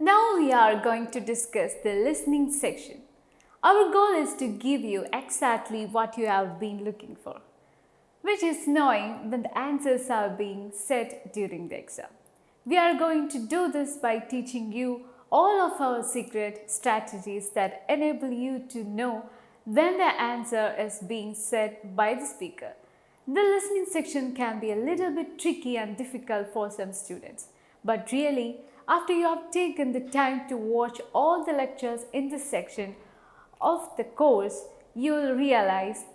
Now we are going to discuss the listening section. Our goal is to give you exactly what you have been looking for, which is knowing when the answers are being said during the exam. We are going to do this by teaching you all of our secret strategies that enable you to know when the answer is being said by the speaker. The listening section can be a little bit tricky and difficult for some students, but really, after you have taken the time to watch all the lectures in this section of the course, you will realize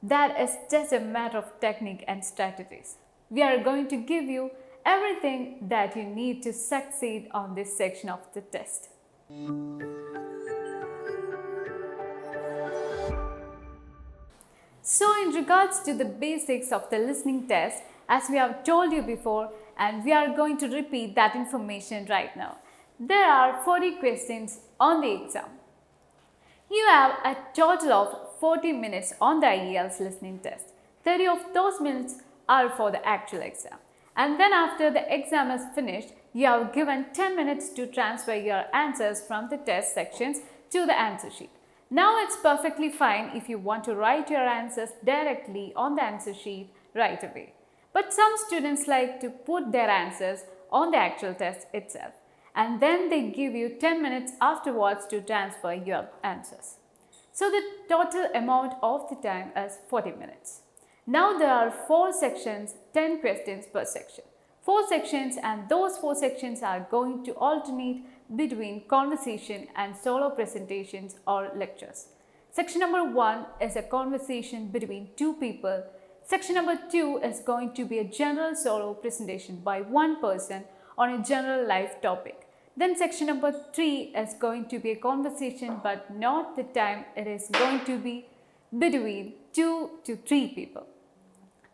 that it's just a matter of technique and strategies. We are going to give you everything that you need to succeed on this section of the test. So in regards to the basics of the listening test, as we have told you before, and we are going to repeat that information right now. There are 40 questions on the exam. You have a total of 40 minutes on the IELTS listening test. 30 of those minutes are for the actual exam. And then after the exam is finished, you have given 10 minutes to transfer your answers from the test sections to the answer sheet. Now it's perfectly fine if you want to write your answers directly on the answer sheet right away. But some students like to put their answers on the actual test itself, and then they give you 10 minutes afterwards to transfer your answers. So the total amount of the time is 40 minutes. Now there are 4 sections, 10 questions per section. 4 sections, and those 4 sections are going to alternate between conversation and solo presentations or lectures. Section number 1 is a conversation between 2 people. Section number 2 is going to be a general solo presentation by one person on a general life topic. Then section number 3 is going to be a conversation, but not the time. It is going to be between 2 to 3 people.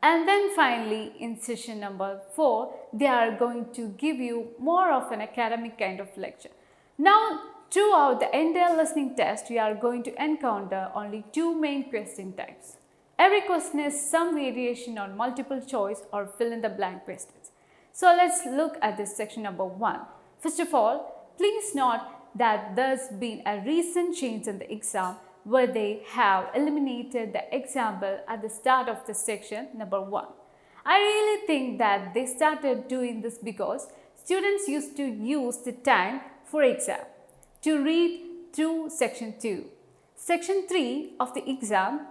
And then finally, in session number 4, they are going to give you more of an academic kind of lecture. Now, throughout the entire listening test, you are going to encounter only 2 main question types. Every question is some variation on multiple choice or fill in the blank questions. So let's look at this section number 1. First of all, please note that there's been a recent change in the exam where they have eliminated the example at the start of the section number 1. I really think that they started doing this because students used to use the time for exam to read through section 2, section 3 of the exam,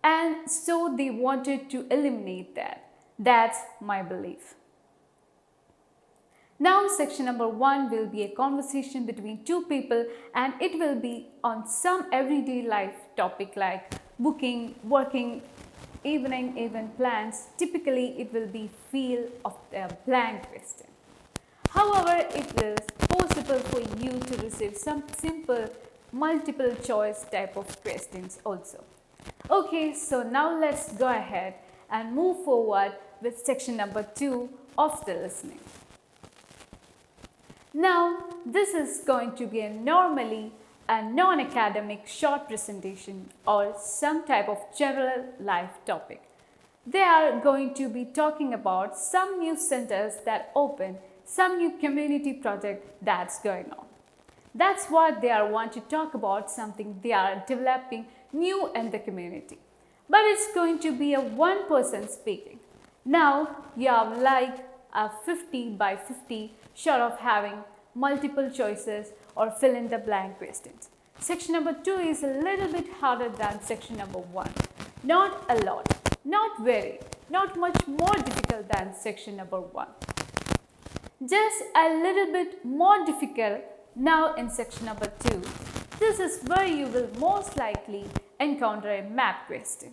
and so they wanted to eliminate that. That's my belief. Now section number 1 will be a conversation between 2 people, and it will be on some everyday life topic like booking, working, evening event plans. Typically it will be feel of the blank question. However, it is possible for you to receive some simple multiple choice type of questions also. Okay, so now let's go ahead and move forward with section number 2 of the listening. Now, this is going to be normally a non-academic short presentation or some type of general life topic. They are going to be talking about some new centers that open, some new community project that's going on. That's what they are want to talk about, something they are developing new in the community. But it's going to be a one person speaking. Now you have like a 50 by 50 short of having multiple choices or fill in the blank questions. Section number 2 is a little bit harder than section number 1. Not a lot, not very, not much more difficult than section number 1. Just a little bit more difficult now in section number 2. This is where you will most likely encounter a map question.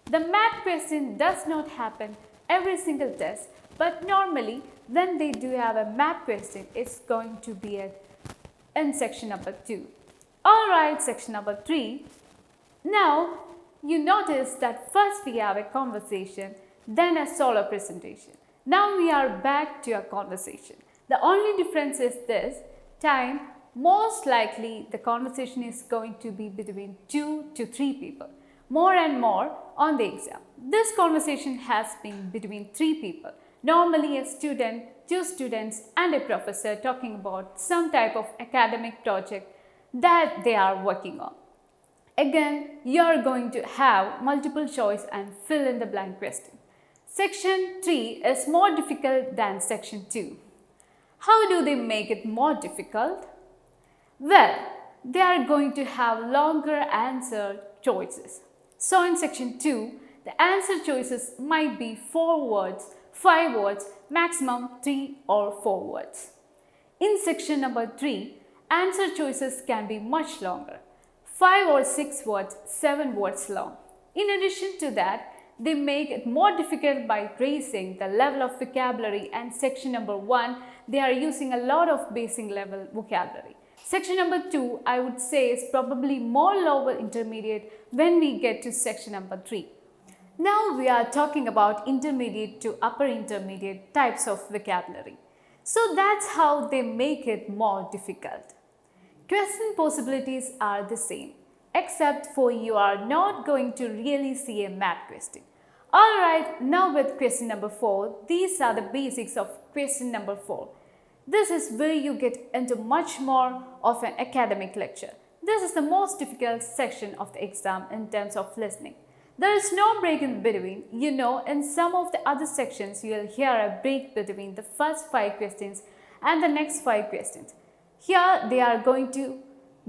The map question does not happen every single test, but normally when they do have a map question, it's going to be in section number 2. Alright, section number 3. Now you notice that first we have a conversation, then a solo presentation. Now we are back to a conversation. The only difference is this time. Most likely the conversation is going to be between 2 to 3 people. More and more on the exam. This conversation has been between 3 people. Normally a student two students and a professor talking about some type of academic project that they are working on. Again, you are going to have multiple choice and fill in the blank question. Section 3 is more difficult than Section 2. How do they make it more difficult? Well, they are going to have longer answer choices. So in Section 2, the answer choices might be 4 words, 5 words, maximum 3 or 4 words. In section number 3, answer choices can be much longer, 5 or 6 words, 7 words long. In addition to that, they make it more difficult by raising the level of vocabulary, and section number 1, they are using a lot of basic level vocabulary. Section number 2, I would say, is probably more lower intermediate when we get to section number 3. Now we are talking about intermediate to upper intermediate types of vocabulary. So that's how they make it more difficult. Question possibilities are the same, except for you are not going to really see a math question. Alright, now with question number 4, these are the basics of question number 4. This is where you get into much more of an academic lecture. This is the most difficult section of the exam in terms of listening. There is no break in between. You know, in some of the other sections, you will hear a break between the first 5 questions and the next 5 questions. Here, they are going to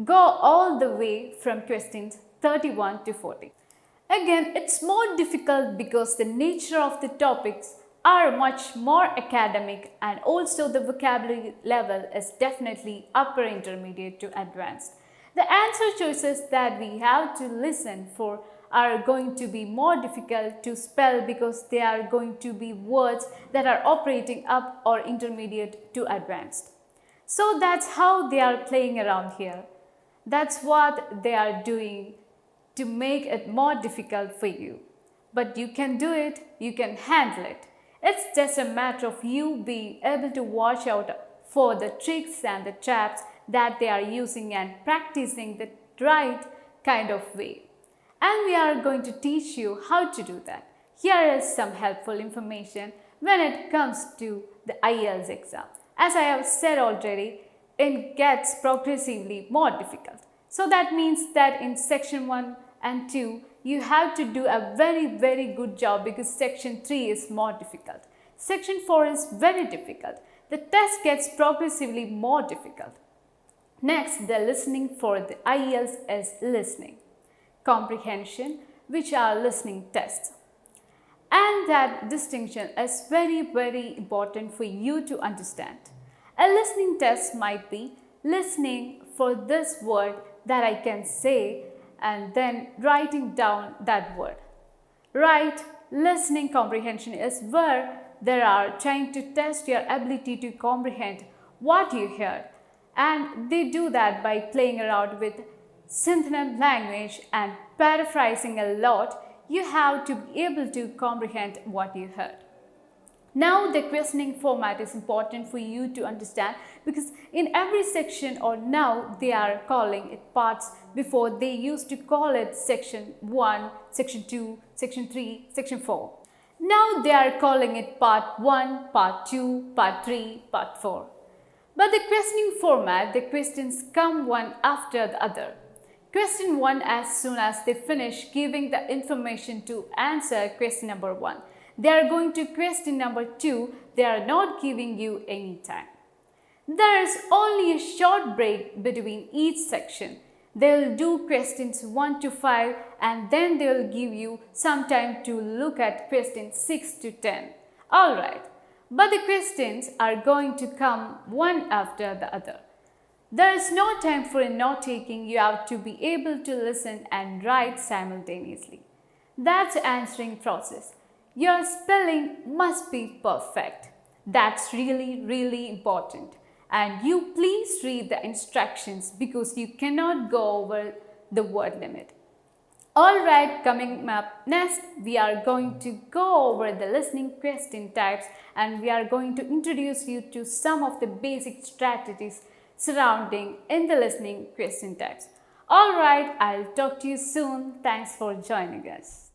go all the way from questions 31 to 40. Again, it's more difficult because the nature of the topics are much more academic, and also the vocabulary level is definitely upper intermediate to advanced. The answer choices that we have to listen for are going to be more difficult to spell because they are going to be words that are operating up or intermediate to advanced. So that's how they are playing around here. That's what they are doing to make it more difficult for you. But you can do it, you can handle it. It's just a matter of you being able to watch out for the tricks and the traps that they are using and practicing the right kind of way. And we are going to teach you how to do that. Here is some helpful information when it comes to the IELTS exam. As I have said already, it gets progressively more difficult. So that means that in section 1 and 2, you have to do a very good job because section 3 is more difficult. Section 4 is very difficult. The test gets progressively more difficult. Next, the listening for the IELTS is listening, comprehension, which are listening tests. And that distinction is very important for you to understand. A listening test might be listening for this word that I can say and then writing down that word. Right? Listening comprehension is where they are trying to test your ability to comprehend what you heard. And they do that by playing around with synonym language and paraphrasing a lot. You have to be able to comprehend what you heard. Now the questioning format is important for you to understand because in every section, or now they are calling it parts. Before they used to call it section 1, section 2, section 3, section 4. Now they are calling it part 1, part 2, part 3, part 4. But the questioning format, the questions come one after the other. Question 1 as soon as they finish giving the information to answer question number 1. They are going to question number 2, they are not giving you any time. There is only a short break between each section. They will do questions 1 to 5 and then they will give you some time to look at questions 6 to 10. Alright, but the questions are going to come one after the other. There is no time for a note-taking, you have to be able to listen and write simultaneously. That's the answering process. Your spelling must be perfect. That's really important. And you please read the instructions because you cannot go over the word limit. Alright, coming up next, we are going to go over the listening question types and we are going to introduce you to some of the basic strategies surrounding in the listening question types. Alright, I'll talk to you soon. Thanks for joining us.